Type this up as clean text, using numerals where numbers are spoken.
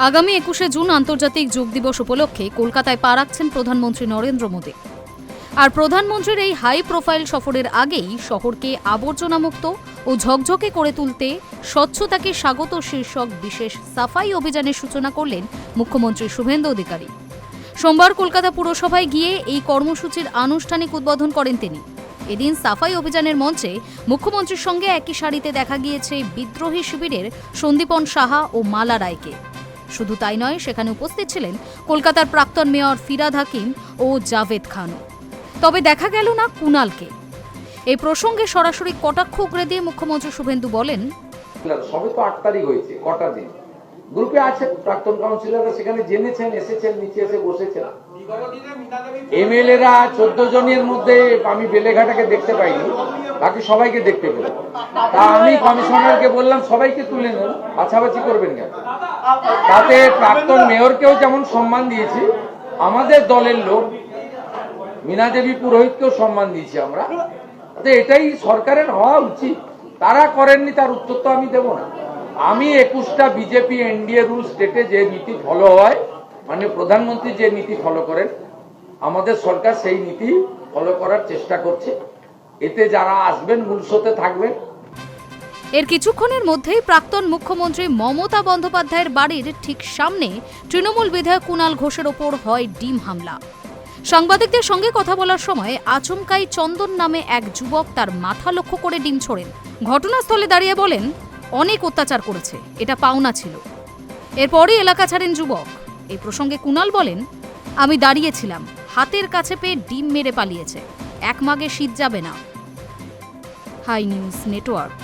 আগামী ২১শে জুন আন্তর্জাতিক যোগ দিবস উপলক্ষে কলকাতায় পা রাখছেন প্রধানমন্ত্রী নরেন্দ্র মোদী। আর প্রধানমন্ত্রীর এই হাই প্রোফাইল সফরের আগেই শহরকে আবর্জনামুক্ত ও ঝকঝকে করে তুলতে স্বচ্ছতাকে স্বাগত শীর্ষক বিশেষ সাফাই অভিযানের সূচনা করলেন মুখ্যমন্ত্রী শুভেন্দু অধিকারী। সোমবার কলকাতা পুরসভায় গিয়ে এই কর্মসূচির আনুষ্ঠানিক উদ্বোধন করেন তিনি। এদিন সাফাই অভিযানের মঞ্চে মুখ্যমন্ত্রীর সঙ্গে একই সারিতে দেখা গিয়েছে বিদ্রোহী শিবিরের সন্দীপন সাহা ও মালা রায়কে। শুধু তাই নয়, সেখানে উপস্থিত ছিলেন কলকাতার প্রাক্তন মেয়র ফিরহাদ হাকিম ও জাভেদ খানও। তবে দেখা গেল না কুণালকে। এই প্রসঙ্গে সরাসরি কটাক্ষ উগরে দিয়ে মুখ্যমন্ত্রী শুভেন্দু বলেন, সবে তো 8 তারিখ হয়েছে, কটা দিন গ্রুপে আছে প্রাক্তন কাউন্সিলররা, সেখানে জেনেছেন, এসেছেন, নিচে এসে বসেছেন। এমএলএরা 14 জনের মধ্যে আমি বেলেঘাটাকে দেখতে পাইনি, বাকি সবাইকে দেখতে পেলাম। তা আমি কমিশনারকে বললাম সবাইকে তুলে নেন, বাছাবাছি করবেন কেন? তাতে প্রাক্তন মেয়রকেও যেমন সম্মান দিয়েছি, আমাদের দলের লোক মীনা দেবী পুরোহিতকেও সম্মান দিয়েছি আমরা। এটাই সরকারের হওয়া উচিত। তারা করেননি, তার উত্তর তো আমি দেব না। আমি 21টা বিজেপি এনডিএ রুল স্টেটে যে নীতি ফলো হয়, মানে প্রধানমন্ত্রী যে নীতি ফলো করেন, আমাদের সরকার সেই নীতি ফলো করার চেষ্টা করছে। এতে যারা আসবেন মূল শোতে থাকবেন। এর কিছুক্ষণের মধ্যেই প্রাক্তন মুখ্যমন্ত্রী মমতা বন্দ্যোপাধ্যায়ের বাড়ির ঠিক সামনে তৃণমূল বিধায়ক কুণাল ঘোষের ওপর হয় ডিম হামলা। সাংবাদিকদের সঙ্গে কথা বলার সময় আচমকাই চন্দন নামে এক যুবক তার মাথা লক্ষ্য করে ডিম ছোড়েন। ঘটনাস্থলে দাঁড়িয়ে বলেন, অনেক অত্যাচার করেছে, এটা পাওনা ছিল। এরপরই এলাকা ছাড়েন যুবক। এই প্রসঙ্গে কুণাল বলেন, আমি দাঁড়িয়েছিলাম, হাতের কাছে পেয়ে ডিম মেরে পালিয়েছে, এক মাগে শীত যাবে না। Hi News network.